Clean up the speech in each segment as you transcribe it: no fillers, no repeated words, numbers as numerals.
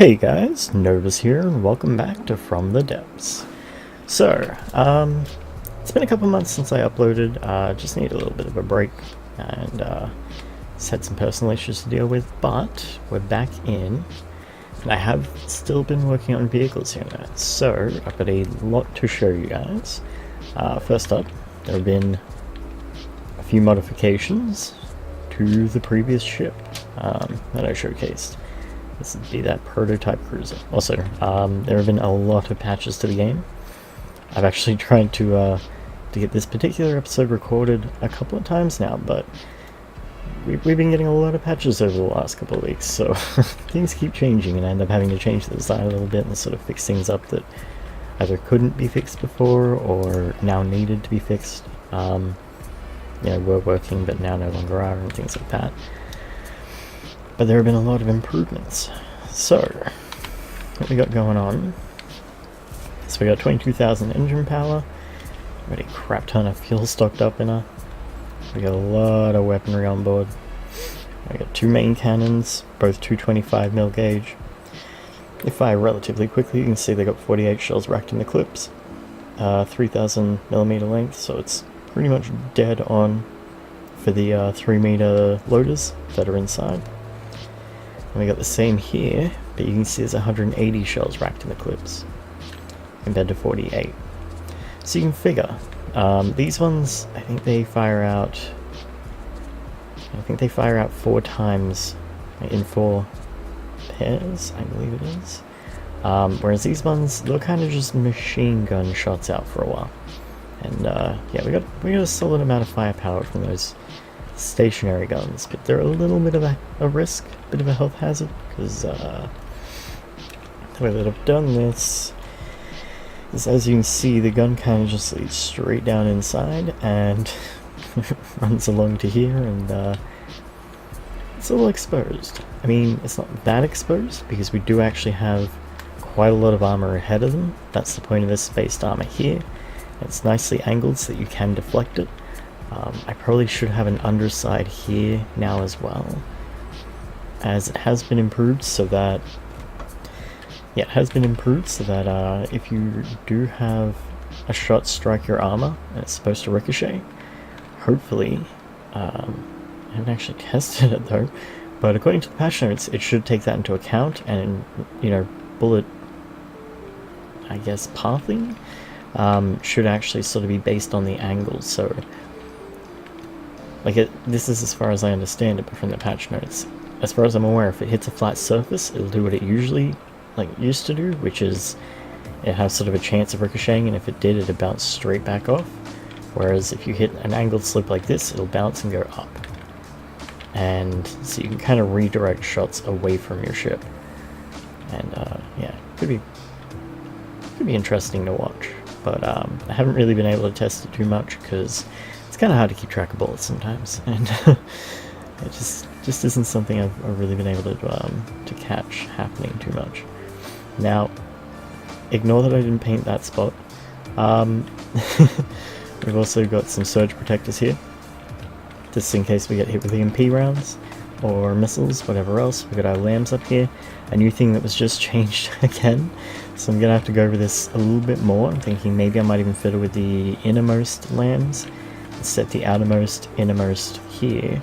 Hey guys, Novus here, and welcome back to From the Depths. So, it's been a couple months since I uploaded, just need a little bit of a break, and just had some personal issues to deal with, but we're back in, and I have still been working on vehicles here now, so I've got a lot to show you guys. First up, there have been a few modifications to the previous ship that I showcased. This would be that prototype cruiser. Also, there have been a lot of patches to the game. I've actually tried to get this particular episode recorded a couple of times now, but we've been getting a lot of patches over the last couple of weeks, so things keep changing, and I end up having to change the design a little bit and sort of fix things up that either couldn't be fixed before or now needed to be fixed. You know, were working but now no longer are, and things like that. But there have been a lot of improvements. So, what we got going on? So we got 22,000 engine power. We got a crap ton of fuel stocked up in her. We got a lot of weaponry on board. We got two main cannons, both 225mm gauge. They fire relatively quickly. You can see they got 48 shells racked in the clips. 3,000mm length, so it's pretty much dead on for the 3-meter loaders that are inside. And we got the same here, but you can see there's 180 shells racked in the clips compared to 48. So you can figure, these ones, I think they fire out 4 times in 4 pairs, I believe it is. Whereas these ones, they'll kind of just machine gun shots out for a while. And yeah, we got a solid amount of firepower from those stationary guns, but they're a little bit of a risk, a bit of a health hazard, because the way that I've done this is, as you can see, the gun kind of just leads straight down inside and runs along to here, and it's a little exposed. I mean, it's not that exposed because we do actually have quite a lot of armor ahead of them. That's the point of this spaced armor here. It's nicely angled so that you can deflect it. I probably should have an underside here now as well, as it has been improved so that, yeah, it has been improved so that if you do have a shot strike your armor and it's supposed to ricochet, hopefully, I haven't actually tested it though, but according to the patch notes, it should take that into account, and, you know, bullet, I guess, pathing should actually sort of be based on the angle. So like, this is as far as I understand it, but from the patch notes, as far as I'm aware, if it hits a flat surface, it'll do what it usually used to do, which is it has sort of a chance of ricocheting, and if it did, it'd bounce straight back off. Whereas if you hit an angled slope like this, it'll bounce and go up, and so you can kind of redirect shots away from your ship. And yeah, could be interesting to watch, but I haven't really been able to test it too much because it's kind of hard to keep track of bullets sometimes, and it just isn't something I've really been able to catch happening too much. Now, ignore that I didn't paint that spot. We've also got some surge protectors here, just in case we get hit with EMP rounds or missiles, whatever else. We've got our lambs up here, a new thing that was just changed again, so I'm gonna have to go over this a little bit more. I'm thinking maybe I might even fiddle with the innermost lambs, set the outermost, innermost here,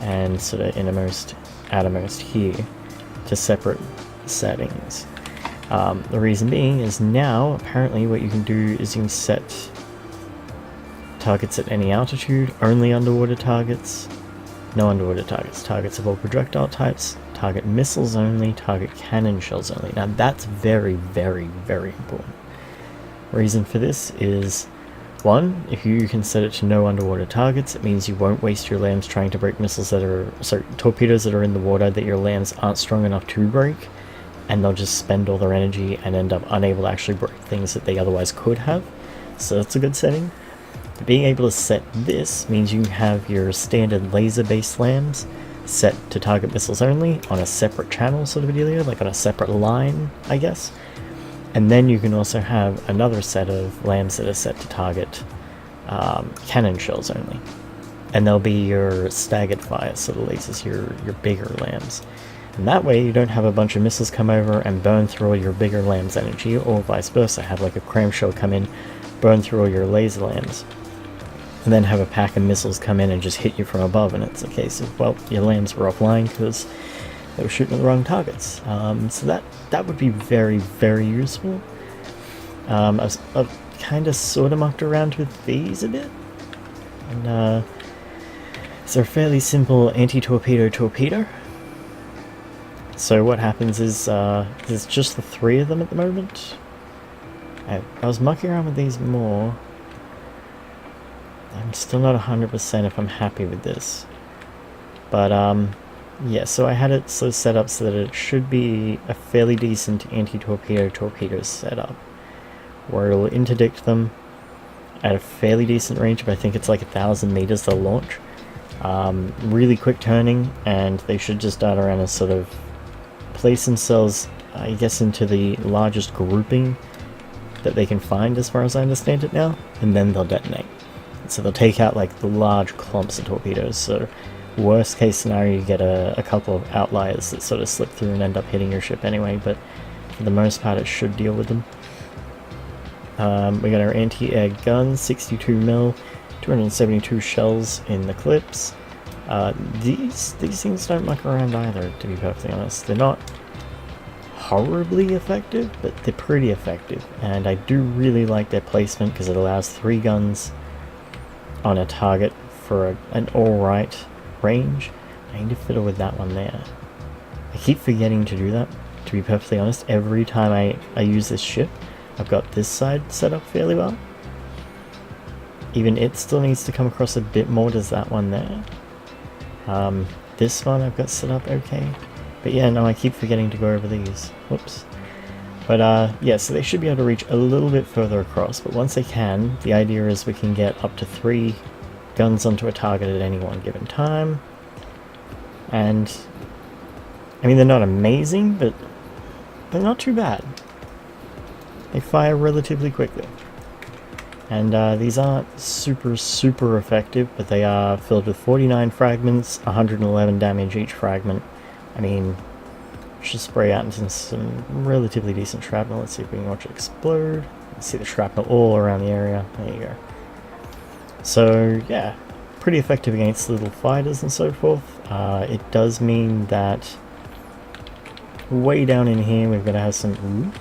and sort of innermost, outermost here, to separate settings. The reason being is now, apparently, what you can do is you can set targets at any altitude, only underwater targets, no underwater targets, targets of all projectile types, target missiles only, target cannon shells only. Now that's very, very, very important. Reason for this is, one, if you can set it to no underwater targets, it means you won't waste your lambs trying to break missiles that are, sorry, torpedoes that are in the water that your lambs aren't strong enough to break, and they'll just spend all their energy and end up unable to actually break things that they otherwise could have. So that's a good setting. Being able to set this means you have your standard laser-based lambs set to target missiles only on a separate channel sort of a dealio, like on a separate line, I guess. And then you can also have another set of lambs that are set to target cannon shells only. And they'll be your staggered fire sort of lasers, your bigger lambs. And that way you don't have a bunch of missiles come over and burn through all your bigger lamb's energy, or vice versa, have like a cramshell come in, burn through all your laser lambs, and then have a pack of missiles come in and just hit you from above, and it's a case of, well, your lambs were offline because they were shooting at the wrong targets. So that would be very, very useful. I've kind of sort of mucked around with these a bit, and it's a fairly simple anti-torpedo torpedo. So what happens is, there's just the 3 of them at the moment. I was mucking around with these more. I'm still not 100% if I'm happy with this. But, yeah, so I had it so set up so that it should be a fairly decent anti-torpedo torpedo setup, where it'll interdict them at a fairly decent range, but I think it's like 1,000 meters they'll launch. Really quick turning, and they should just dart around and sort of place themselves, I guess, into the largest grouping that they can find, as far as I understand it now, and then they'll detonate. So they'll take out like the large clumps of torpedoes. So worst case scenario, you get a couple of outliers that sort of slip through and end up hitting your ship anyway, but for the most part it should deal with them. We got our anti-air gun, 62mm, 272 shells in the clips. These things don't muck around either, to be perfectly honest. They're not horribly effective, but they're pretty effective, and I do really like their placement because it allows 3 guns on a target for an alright range. I need to fiddle with that one there. I keep forgetting to do that, to be perfectly honest. Every time I use this ship, I've got this side set up fairly well. Even it still needs to come across a bit more, does that one there. This one I've got set up okay. But yeah, no, I keep forgetting to go over these. Whoops. But yeah, so they should be able to reach a little bit further across, but once they can, the idea is we can get up to 3 guns onto a target at any one given time. And I mean, they're not amazing, but they're not too bad. They fire relatively quickly. And these aren't super effective, but they are filled with 49 fragments, 111 damage each fragment. I mean, should spray out into some relatively decent shrapnel. Let's see if we can watch it explode. Let's see the shrapnel all around the area. There you go. So yeah, pretty effective against little fighters and so forth. It does mean that way down in here we've got to have some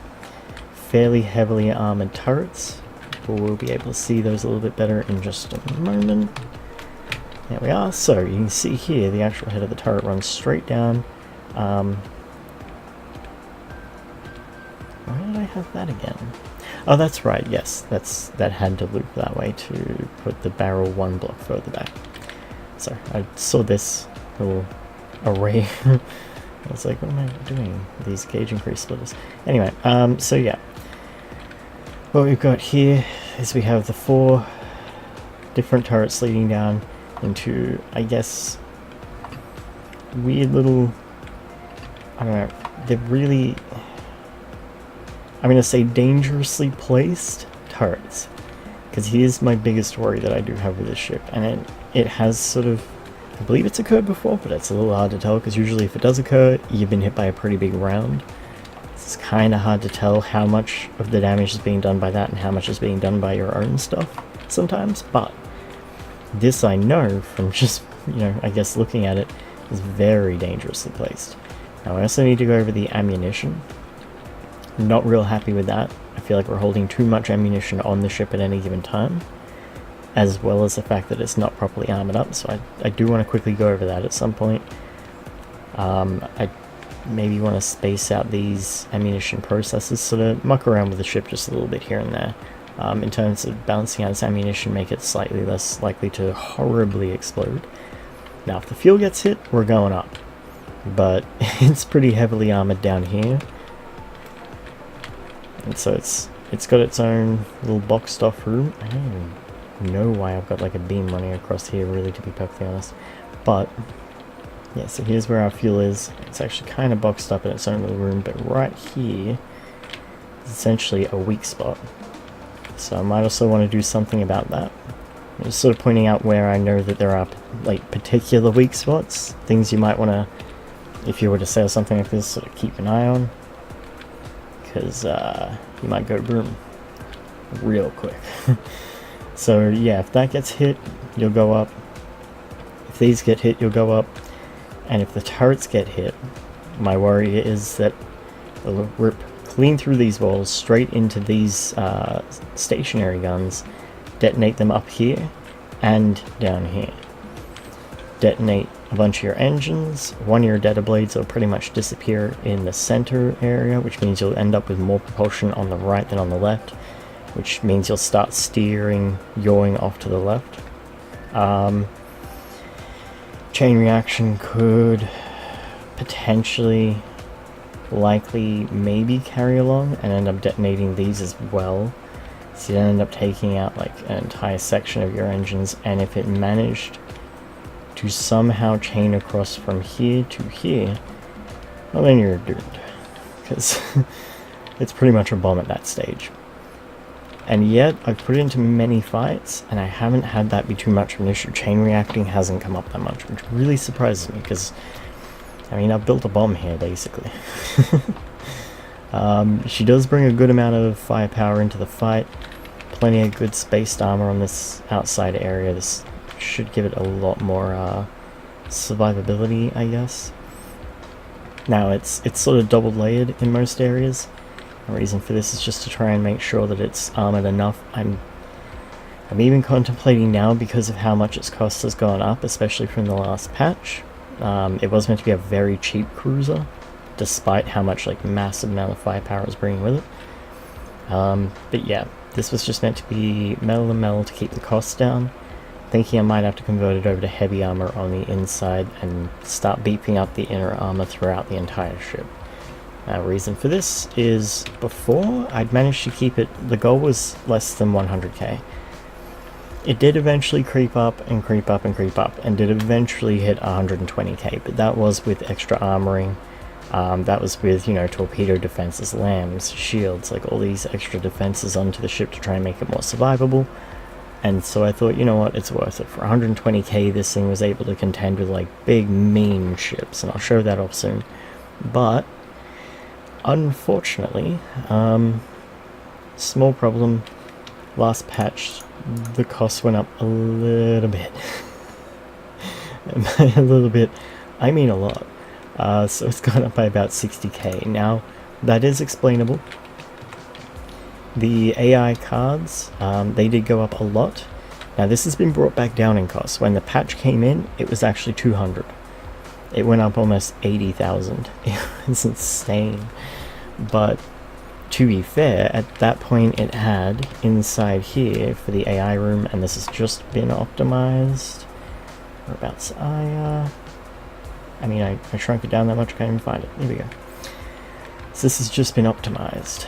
fairly heavily armored turrets. We'll be able to see those a little bit better in just a moment. There we are. So you can see here the actual head of the turret runs straight down. Where did I have that again? Oh, that's right, yes, that had to loop that way to put the barrel 1 block further back. So I saw this little array. I was like, what am I doing with these gauge increase splitters? Anyway, so yeah. What we've got here is we have the 4 different turrets leading down into, I guess, weird little, I don't know, they're really, I'm going to say dangerously placed turrets. Because here's my biggest worry that I do have with this ship, and it has sort of, I believe it's occurred before, but it's a little hard to tell, because usually if it does occur, you've been hit by a pretty big round. It's kind of hard to tell how much of the damage is being done by that and how much is being done by your own stuff sometimes, but this I know from just, you know, I guess looking at it, is very dangerously placed. Now I also need to go over the ammunition. I'm not real happy with that. I feel like we're holding too much ammunition on the ship at any given time, as well as the fact that it's not properly armored up, so I do want to quickly go over that at some point. I maybe want to space out these ammunition processes, sort of muck around with the ship just a little bit here and there. In terms of balancing out its ammunition, make it slightly less likely to horribly explode. Now if the fuel gets hit, we're going up. But it's pretty heavily armored down here. And so it's got its own little boxed off room. I don't even know why I've got like a beam running across here, really, to be perfectly honest. But yeah, so here's where our fuel is. It's actually kind of boxed up in its own little room, but right here is essentially a weak spot. So I might also want to do something about that. I'm just sort of pointing out where I know that there are like particular weak spots, things you might want to if you were to sail something like this, sort of keep an eye on, because you might go boom real quick. So yeah, if that gets hit, you'll go up. If these get hit, you'll go up. And if the turrets get hit, my worry is that it'll rip clean through these walls, straight into these stationary guns, detonate them up here and down here. Detonate a bunch of your engines, one of your deader blades will pretty much disappear in the center area, which means you'll end up with more propulsion on the right than on the left, which means you'll start steering, yawing off to the left. Chain reaction could potentially, likely, maybe carry along and end up detonating these as well. So you end up taking out like an entire section of your engines, and if it managed to somehow chain across from here to here, well then you're doomed, because it's pretty much a bomb at that stage. And yet, I've put it into many fights, and I haven't had that be too much of an issue. Chain reacting hasn't come up that much, which really surprises me, because, I mean, I've built a bomb here, basically. She does bring a good amount of firepower into the fight. Plenty of good spaced armor on this outside area. This should give it a lot more survivability, I guess. Now, it's sort of double layered in most areas. The reason for this is just to try and make sure that it's armored enough. I'm even contemplating now, because of how much its cost has gone up, especially from the last patch. It was meant to be a very cheap cruiser, despite how much like massive amount of firepower it was bringing with it. But yeah, this was just meant to be metal to metal to keep the costs down. Thinking I might have to convert it over to heavy armor on the inside and start beefing up the inner armor throughout the entire ship. Reason for this is, before I'd managed to keep it, the goal was less than 100k. It did eventually creep up and creep up and creep up, and did eventually hit 120k, but that was with extra armoring. That was with, you know, torpedo defenses, lambs, shields, like all these extra defenses onto the ship to try and make it more survivable. And so I thought, you know what, it's worth it. For 120k, this thing was able to contend with like big, mean ships, and I'll show that off soon. But unfortunately, small problem, last patch, the cost went up a little bit. A little bit, I mean a lot. So it's gone up by about 60k. Now, that is explainable. The AI cards, they did go up a lot. Now this has been brought back down in cost. When the patch came in, it was actually 200. It went up almost 80,000. It's insane. But to be fair, at that point it had inside here for the AI room, and this has just been optimized. Whereabouts? I mean, I shrunk it down that much, I can't even find it. There we go. So this has just been optimized.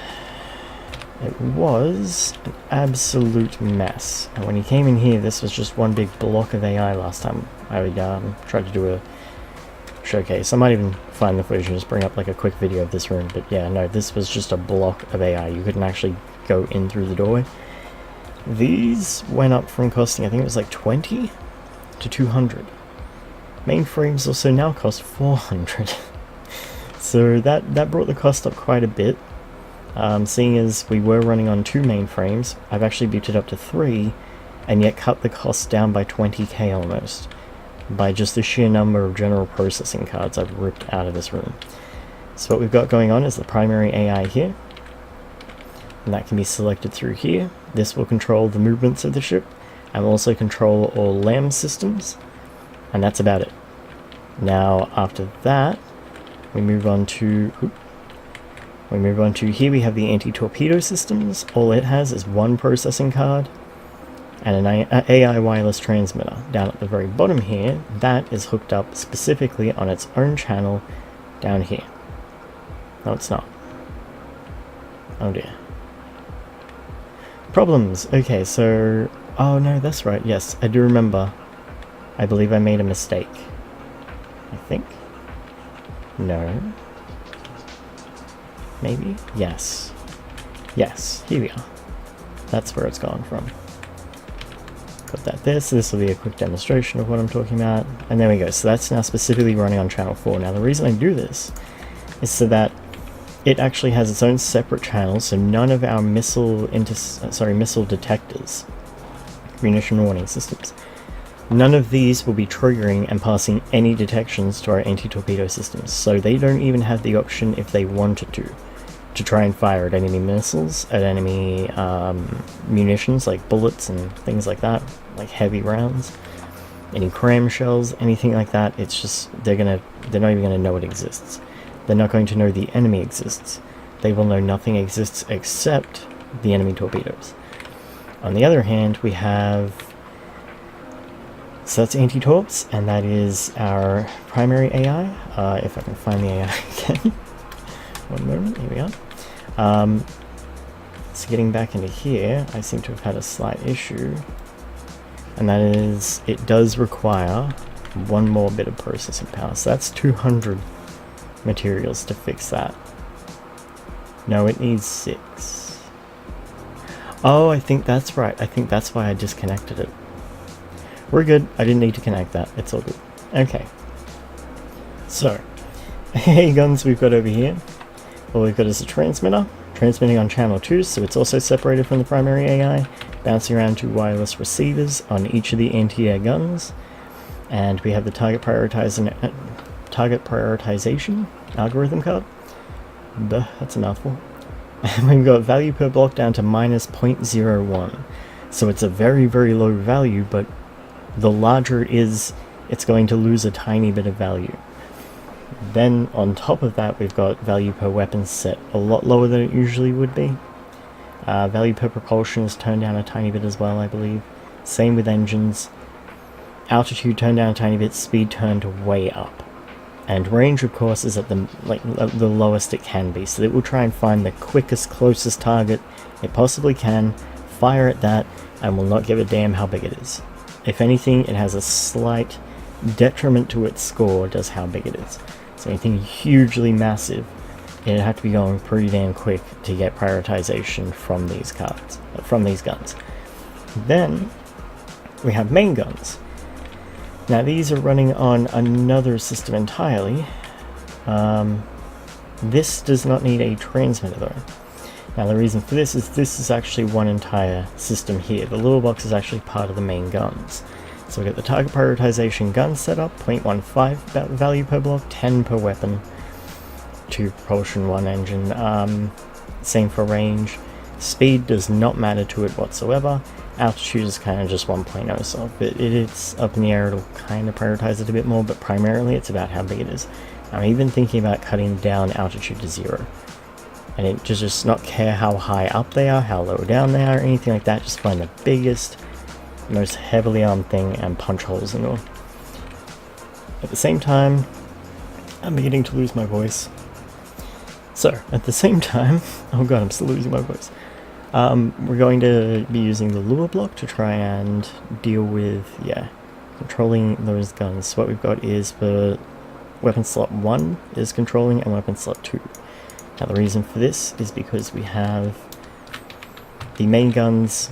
It was an absolute mess. And when he came in here, this was just one big block of AI last time I tried to do a showcase. I might even find the footage and just bring up like a quick video of this room. But yeah, no, this was just a block of AI. You couldn't actually go in through the doorway. These went up from costing, I think it was like 20 to 200. Mainframes also now cost 400. So that brought the cost up quite a bit. Seeing as we were running on 2 mainframes, I've actually beefed it up to 3, and yet cut the cost down by 20k almost, by just the sheer number of general processing cards I've ripped out of this room. So what we've got going on is the primary AI here, and that can be selected through here. This will control the movements of the ship, and will also control all LAM systems, and that's about it. Now after that, we move on to here. We have the anti-torpedo systems. All it has is 1 processing card and an AI wireless transmitter. Down at the very bottom here, that is hooked up specifically on its own channel down here. No, it's not. Oh dear. Problems. Okay, so... oh no, that's right. Yes, I do remember. I believe I made a mistake. I think. No. Maybe? Yes. Yes, here we are. That's where it's gone from. got that there, so this will be a quick demonstration of what I'm talking about. And there we go, so that's now specifically running on channel 4. Now the reason I do this is so that it actually has its own separate channel, so none of our missile detectors, munition warning systems, none of these will be triggering and passing any detections to our anti-torpedo systems. So they don't even have the option, if they wanted to try and fire at enemy missiles, at enemy munitions like bullets and things like that, like heavy rounds, any cram shells, anything like that. It's just they're not even gonna know it exists. They're not going to know the enemy exists. They will know nothing exists except the enemy torpedoes. On the other hand, we have, so that's anti-torps, and that is our primary AI. If I can find the AI again. One moment, here we are. So getting back into here, I seem to have had a slight issue, and that is it does require one more bit of processing power. So that's 200 materials to fix that. No, it needs 6. Oh, I think that's right. I think that's why I disconnected it. We're good. I didn't need to connect that. It's all good. Okay. So, AA guns we've got over here. All we've got is a transmitter, transmitting on channel 2, so it's also separated from the primary AI, bouncing around 2 wireless receivers on each of the anti-air guns, and we have the target prioritization algorithm card. That's a mouthful. And we've got value per block down to minus 0.01, so it's a very, very low value, but the larger it is, it's going to lose a tiny bit of value. Then on top of that, we've got value per weapon set a lot lower than it usually would be. Value per propulsion is turned down a tiny bit as well, I believe. Same with engines. Altitude turned down a tiny bit, speed turned way up. And range, of course, is at the lowest it can be, so it will try and find the quickest, closest target it possibly can, fire at that, and will not give a damn how big it is. If anything, it has a slight detriment to its score, does how big it is. So anything hugely massive, it'd have to be going pretty damn quick to get prioritization from these cards, from these guns. Then we have main guns. Now these are running on another system entirely. This does not need a transmitter though. Now the reason for this is actually one entire system here. The little box is actually part of the main guns. So we got the target prioritization gun setup, 0.15 value per block, 10 per weapon, 2 propulsion, 1 engine. Same for range. Speed does not matter to it whatsoever. Altitude is kind of just 1.0, so if it's up in the air, it'll kind of prioritize it a bit more, but primarily it's about how big it is. I'm even thinking about cutting down altitude to 0. And it just not care how high up they are, how low down they are, anything like that, just find the biggest, most heavily armed thing and punch holes in it. At the same time, I'm beginning to lose my voice. So, at the same time, oh god, I'm still losing my voice. We're going to be using the lure block to try and deal with, controlling those guns. So what we've got is for weapon slot 1 is controlling and weapon slot 2. Now the reason for this is because we have the main guns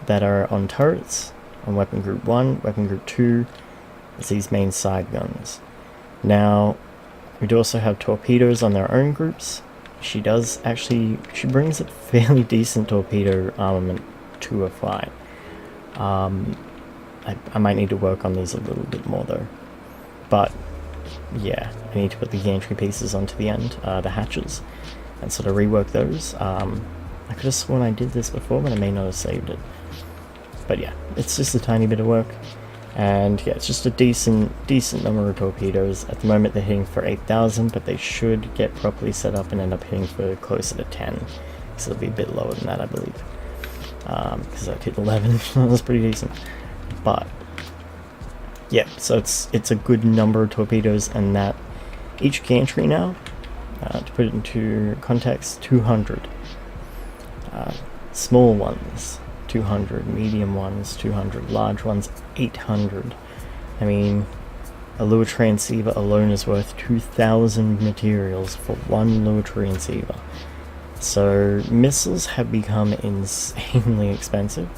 that are on turrets on weapon group 1, weapon group 2 is these main side guns. Now we do also have torpedoes on their own groups. She brings a fairly decent torpedo armament to a fight. I might need to work on these a little bit more though. But yeah, I need to put the gantry pieces onto the end, the hatches, and sort of rework those. I could have sworn I did this before, but I may not have saved it. But yeah, it's just a tiny bit of work. And yeah, it's just a decent number of torpedoes. At the moment they're hitting for 8,000, but they should get properly set up and end up hitting for closer to 10. So it'll be a bit lower than that, I believe. Because I hit 11, that was pretty decent. But yeah, so it's a good number of torpedoes, and that each gantry now, to put it into context, 200. Small ones, 200, medium ones, 200, large ones, 800. I mean, a lure transceiver alone is worth 2,000 materials for one lure transceiver. So missiles have become insanely expensive.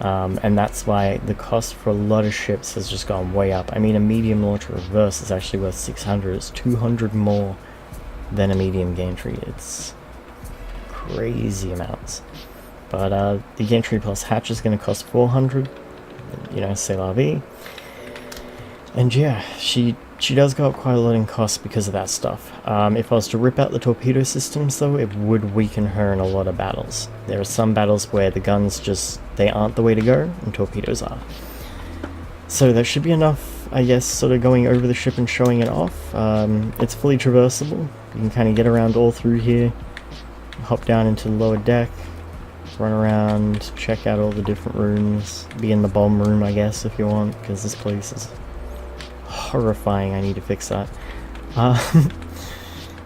And that's why the cost for a lot of ships has just gone way up. I mean, a medium launcher reverse is actually worth 600. It's 200 more than a medium gantry. It's crazy amounts. But the gantry plus hatch is going to cost 400. You know, c'est la vie. And yeah, she does go up quite a lot in cost because of that stuff. If I was to rip out the torpedo systems though, it would weaken her in a lot of battles. There are some battles where the guns just, they aren't the way to go, and torpedoes are. So that should be enough, I guess, sort of going over the ship and showing it off. It's fully traversable. You can kind of get around all through here, hop down into the lower deck, run around, check out all the different rooms, be in the bomb room I guess if you want, because this place is horrifying. I need to fix that.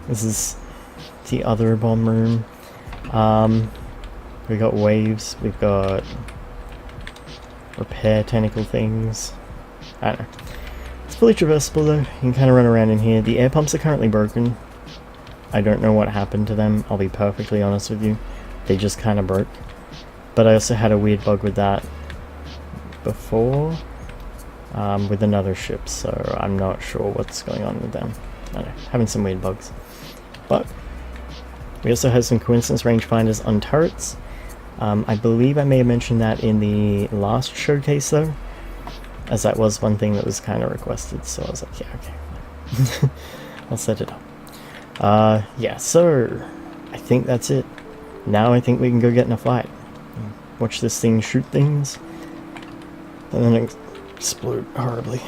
This is the other bomb room. We got waves, we've got repair tentacle things. I don't know. It's fully traversable though. You can kind of run around in here. The air pumps are currently broken. I don't know what happened to them, I'll be perfectly honest with you. They just kind of broke. But I also had a weird bug with that before. With another ship, so I'm not sure what's going on with them. I don't know, having some weird bugs. But we also have some coincidence rangefinders on turrets. I believe I may have mentioned that in the last showcase though, as that was one thing that was kind of requested, so I was like, yeah, okay. I'll set it up. Yeah, so I think that's it. Now I think we can go get in a fight. Watch this thing shoot things, and then explode horribly.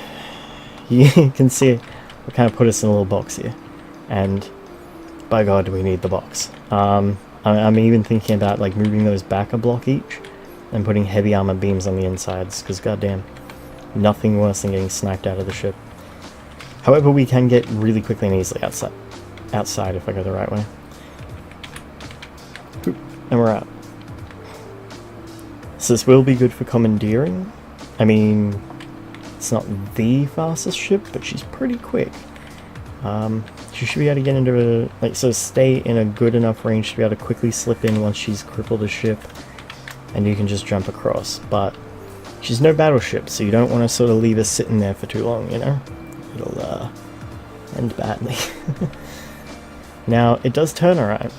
You can see we kind of put us in a little box here, and by God do we need the box. I'm even thinking about like moving those back a block each and putting heavy armor beams on the insides, because goddamn, nothing worse than getting sniped out of the ship. However, we can get really quickly and easily outside if I go the right way. Boop, and we're out. So this will be good for commandeering. I mean, it's not the fastest ship, but she's pretty quick. She should be able to get into a, like, so stay in a good enough range to be able to quickly slip in once she's crippled a ship, and you can just jump across. But she's no battleship, so you don't want to sort of leave her sitting there for too long, you know? It'll end badly. Now, it does turn alright,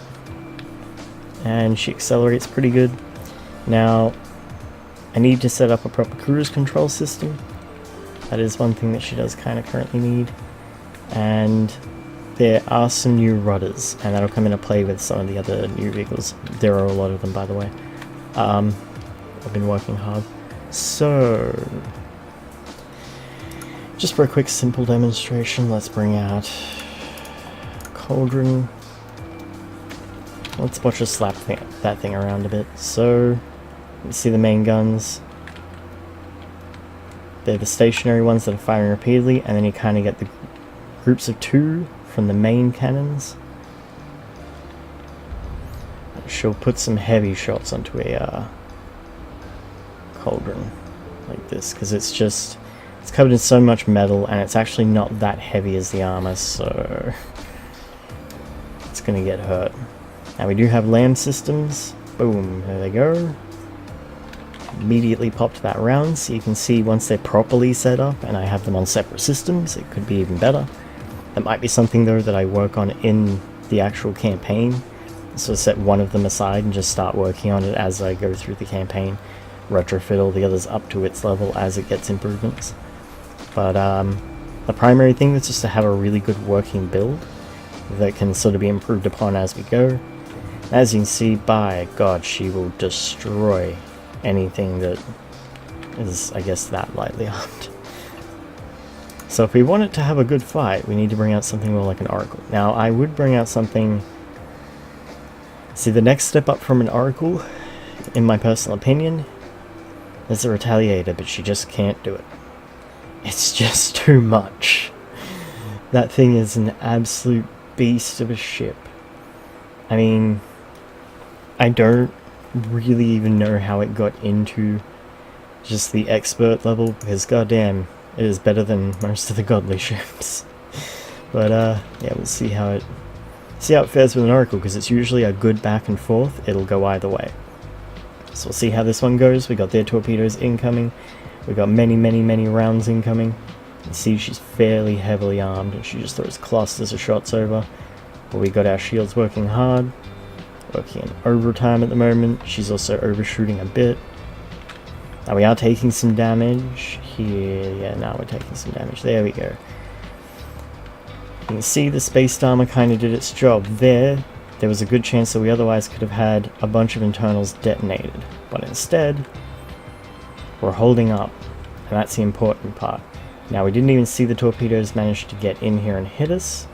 and she accelerates pretty good. Now, I need to set up a proper cruise control system. That is one thing that she does kind of currently need. And there are some new rudders, and that'll come into play with some of the other new vehicles. There are a lot of them, by the way. I've been working hard. So, just for a quick simple demonstration, let's bring out Cauldron. Let's watch us slap that thing around a bit. So, you see the main guns. They're the stationary ones that are firing repeatedly, and then you kind of get the groups of 2 from the main cannons. She'll put some heavy shots onto a Cauldron like this, because it's covered in so much metal, and it's actually not that heavy as the armor, so it's gonna get hurt. Now we do have land systems. Boom, there they go. Immediately popped that round, so you can see once they're properly set up and I have them on separate systems, it could be even better. That might be something though that I work on in the actual campaign, so set one of them aside and just start working on it as I go through the campaign, retrofit all the others up to its level as it gets improvements. But the primary thing is just to have a really good working build that can sort of be improved upon as we go. As you can see, by God, she will destroy anything that is, I guess, that lightly armed. So if we want it to have a good fight, we need to bring out something more like an Oracle. Now, I would bring out something... See, the next step up from an Oracle, in my personal opinion, is a Retaliator, but she just can't do it. It's just too much. That thing is an absolute beast of a ship. I mean, I don't really even know how it got into just the expert level, because goddamn, it is better than most of the godly ships. But yeah, we'll see how it fares with an Oracle, because it's usually a good back and forth. It'll go either way. So we'll see how this one goes. We got their torpedoes incoming. We got many rounds incoming. You can see she's fairly heavily armed, and she just throws clusters of shots over. But we got our shields working hard, working in overtime at the moment. She's also overshooting a bit. Now we are taking some damage here. Yeah, now we're taking some damage. There we go. You can see the space armor kind of did its job there. There was a good chance that we otherwise could have had a bunch of internals detonated, but instead we're holding up, and that's the important part. Now we didn't even see the torpedoes manage to get in here and hit us.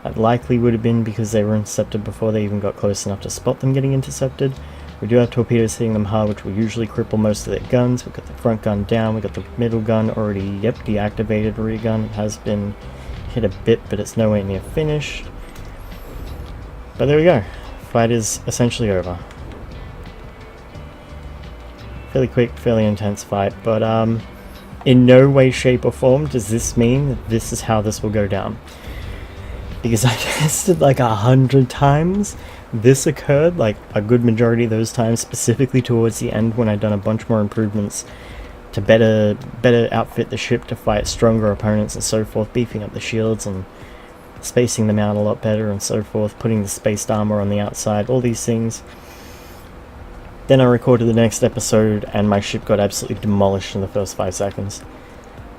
That likely would have been because they were intercepted before they even got close enough to spot them getting intercepted. We do have torpedoes hitting them hard, which will usually cripple most of their guns. We've got the front gun down, we've got the middle gun already, yep, deactivated. Rear gun has been hit a bit, but it's nowhere near finished. But there we go. Fight is essentially over. Fairly quick, fairly intense fight, but in no way, shape or form does this mean that this is how this will go down. Because I tested like 100 times. This occurred like a good majority of those times, specifically towards the end when I'd done a bunch more improvements to better outfit the ship to fight stronger opponents and so forth, beefing up the shields and spacing them out a lot better and so forth, putting the spaced armor on the outside, all these things. Then I recorded the next episode and my ship got absolutely demolished in the first 5 seconds.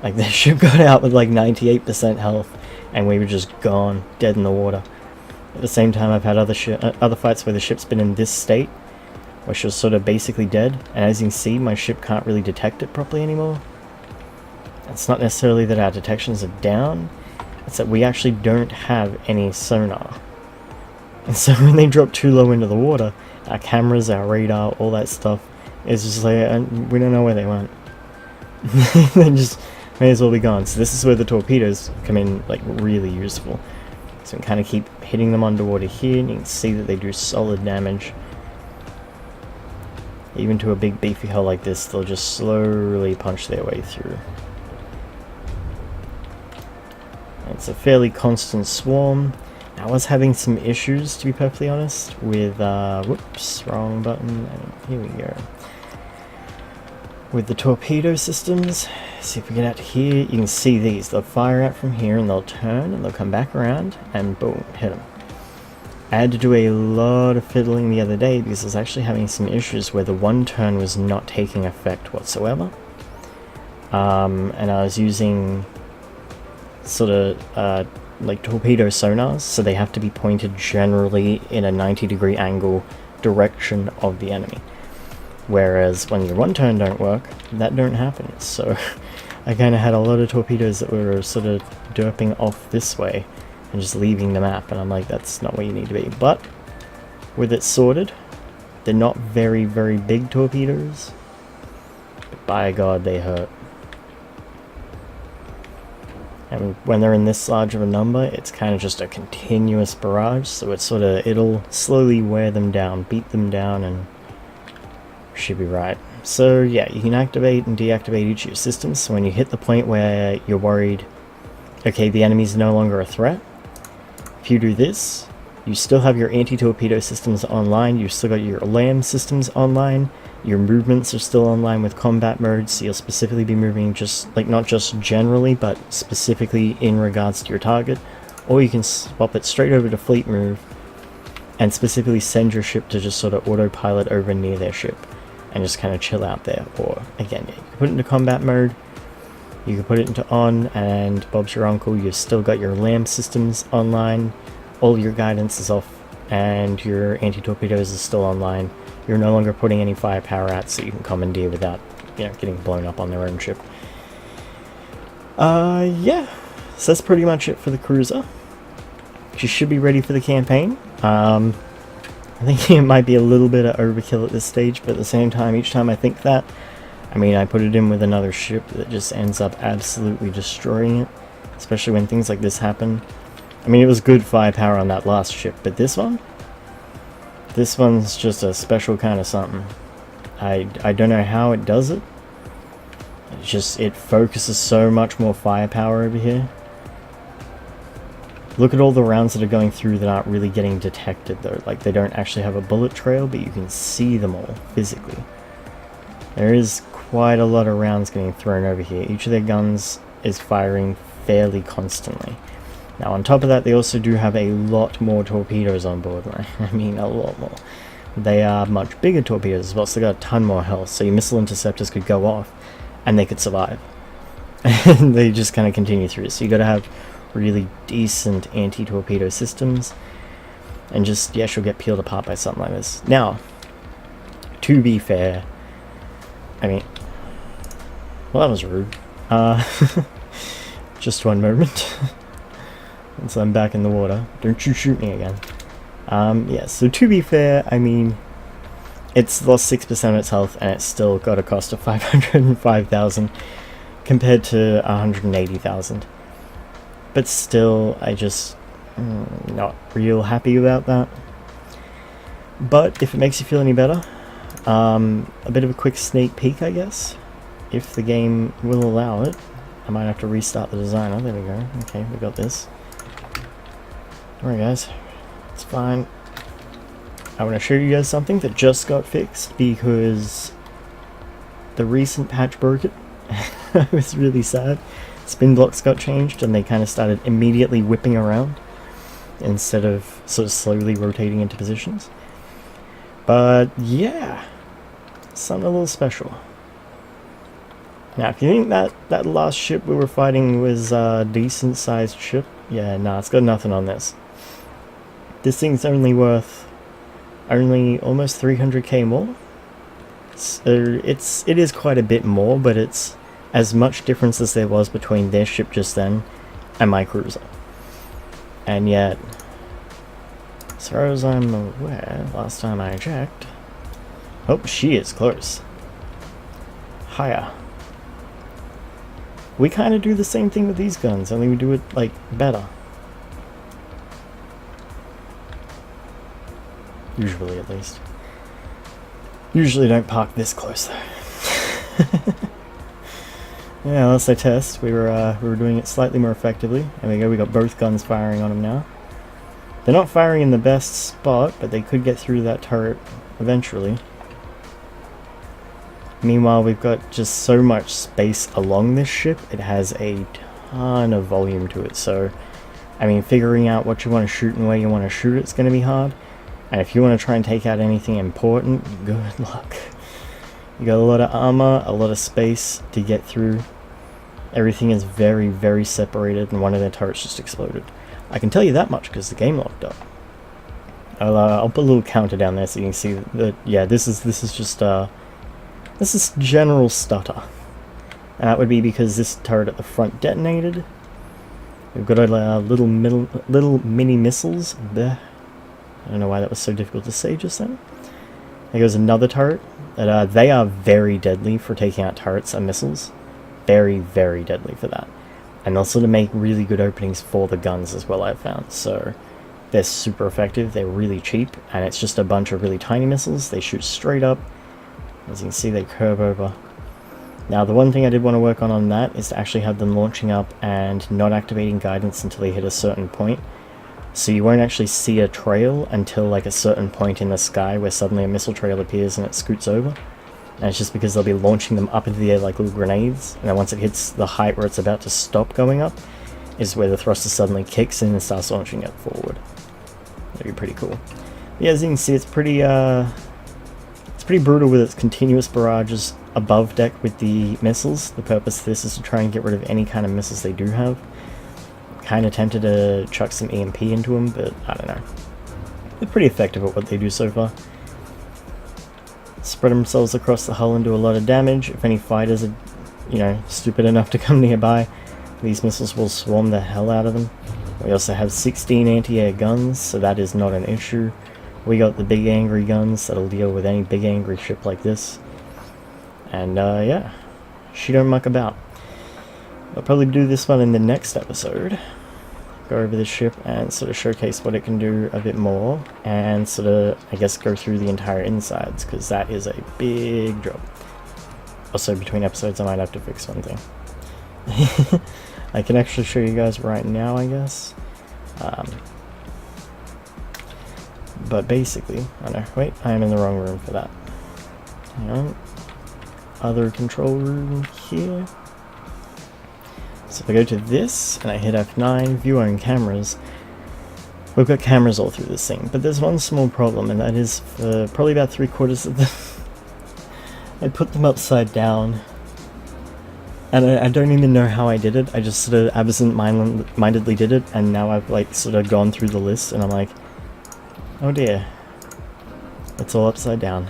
Like, the ship got out with like 98% health and we were just gone, dead in the water. At the same time, I've had other fights where the ship's been in this state, where she was sort of basically dead, and as you can see, my ship can't really detect it properly anymore. It's not necessarily that our detections are down, it's that we actually don't have any sonar. And so when they drop too low into the water, our cameras, our radar, all that stuff is just like, we don't know where they went. They just may as well be gone. So this is where the torpedoes come in like really useful. So we kind of keep hitting them underwater here, and you can see that they do solid damage. Even to a big beefy hull like this, they'll just slowly punch their way through. It's a fairly constant swarm. I was having some issues, to be perfectly honest, with, whoops, wrong button, and here we go. With the torpedo systems, see if we get out here, you can see these. They'll fire out from here, and they'll turn, and they'll come back around, and boom, hit them. I had to do a lot of fiddling the other day, because I was actually having some issues where the one turn was not taking effect whatsoever. And I was using sort of, like torpedo sonars, so they have to be pointed generally in a 90-degree angle direction of the enemy. Whereas when your one turn don't work, that don't happen. So I kind of had a lot of torpedoes that were sort of derping off this way and just leaving the map, and I'm like, that's not where you need to be. But with it sorted, they're not very big torpedoes, but by God they hurt. And when they're in this large of a number, it's kind of just a continuous barrage, so it's sort of, it'll slowly wear them down, beat them down, and should be right. So yeah, you can activate and deactivate each of your systems, so when you hit the point where you're worried, okay, the enemy's no longer a threat, if you do this, you still have your anti-torpedo systems online, you've still got your LAM systems online, your movements are still online with combat mode, so you'll specifically be moving just, like, not just generally, but specifically in regards to your target, or you can swap it straight over to fleet move, and specifically send your ship to just sort of autopilot over near their ship, and just kind of chill out there. Or, again, yeah, you can put it into combat mode, you can put it into on, and Bob's your uncle, you've still got your LAM systems online, all your guidance is off, and your anti-torpedoes is still online. You're no longer putting any firepower out, so you can commandeer without, you know, getting blown up on their own ship. Yeah, so that's pretty much it for the cruiser. She should be ready for the campaign. I think it might be a little bit of overkill at this stage, but at the same time, each time I think that, I mean, I put it in with another ship that just ends up absolutely destroying it, especially when things like this happen. I mean, it was good firepower on that last ship, but this one's just a special kind of something. I don't know how it does it. It's just, it focuses so much more firepower over here. Look at all the rounds that are going through that aren't really getting detected though. Like, they don't actually have a bullet trail, but you can see them all physically. There is quite a lot of rounds getting thrown over here. Each of their guns is firing fairly constantly. Now on top of that, they also do have a lot more torpedoes on board, right? I mean a lot more. They are much bigger torpedoes as well, so they got a ton more health, so your missile interceptors could go off and they could survive. And they just kind of continue through. So you got to have really decent anti-torpedo systems, and just, yeah, she'll get peeled apart by something like this. Now, to be fair, I mean, well, that was rude. Just one moment. Once I'm back in the water, don't you shoot me again. Yeah, so to be fair, I mean, it's lost 6% of its health, and it's still got a cost of 505,000 compared to 180,000. But still, I just not real happy about that. But if it makes you feel any better, a bit of a quick sneak peek, I guess, if the game will allow it. I might have to restart the designer. There we go. Okay, we got this. Alright guys, it's fine. I want to show you guys something that just got fixed because the recent patch broke it. I was really sad. Spin blocks got changed and they kind of started immediately whipping around instead of sort of slowly rotating into positions. But yeah, something a little special. Now if you think that last ship we were fighting was a decent sized ship, yeah, nah, it's got nothing on this. This thing's only worth almost 300k more. It is quite a bit more, but it's as much difference as there was between their ship just then and my cruiser. And yet, as far as I'm aware, last time I checked, oh, she is close. Higher. We kind of do the same thing with these guns, only we do it, like, better. Usually, at least. Usually don't park this close, though. Yeah, unless I test, we were doing it slightly more effectively. There we go, we got both guns firing on them now. They're not firing in the best spot, but they could get through that turret eventually. Meanwhile, we've got just so much space along this ship, it has a ton of volume to it, so, I mean, figuring out what you want to shoot and where you want to shoot it's going to be hard. And if you want to try and take out anything important, good luck. You got a lot of armor, a lot of space to get through. Everything is very, very separated, and one of their turrets just exploded. I can tell you that much because the game locked up. I'll put a little counter down there so you can see that. Yeah, this is just this is general stutter, and that would be because this turret at the front detonated. We've got a little mini missiles there. I don't know why that was so difficult to say just then. There goes another turret. That they are very deadly for taking out turrets and missiles. Very, very deadly for that. And also to make really good openings for the guns as well, I've found. So they're super effective, they're really cheap, and it's just a bunch of really tiny missiles. They shoot straight up. As you can see, they curve over. Now the one thing I did want to work on that is to actually have them launching up and not activating guidance until they hit a certain point. So you won't actually see a trail until like a certain point in the sky where suddenly a missile trail appears and it scoots over. And it's just because they'll be launching them up into the air like little grenades, and then once it hits the height where it's about to stop going up, is where the thruster suddenly kicks in and starts launching it forward. That'd be pretty cool. Yeah, as you can see, it's pretty brutal with its continuous barrages above deck with the missiles. The purpose of this is to try and get rid of any kind of missiles they do have. Kind of tempted to chuck some EMP into them, but I don't know. They're pretty effective at what they do so far. Spread themselves across the hull and do a lot of damage. If any fighters are, you know, stupid enough to come nearby, these missiles will swarm the hell out of them. We also have 16 anti-air guns, so that is not an issue. We got the big angry guns that'll deal with any big angry ship like this. And yeah, she don't muck about. I'll probably do this one in the next episode. Go over the ship and sort of showcase what it can do a bit more, and sort of, I guess, go through the entire insides, because that is a big job. Also, between episodes I might have to fix one thing. I can actually show you guys right now, I guess. But basically, oh no, wait, I am in the wrong room for that. Hang on. other control room here. So if I go to this and I hit F9, view on cameras, we've got cameras all through this thing, but there's one small problem, and that is for probably about 3/4 of them, I put them upside down, and I don't even know how I did it. I just sort of absent-mindedly did it, and now I've like sort of gone through the list, and I'm like, oh dear, it's all upside down.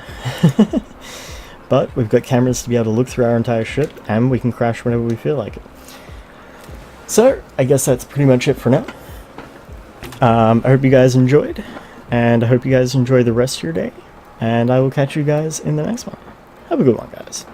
But we've got cameras to be able to look through our entire ship, and we can crash whenever we feel like it. So, I guess that's pretty much it for now. I hope you guys enjoyed, and I hope you guys enjoy the rest of your day, and I will catch you guys in the next one. Have a good one, guys.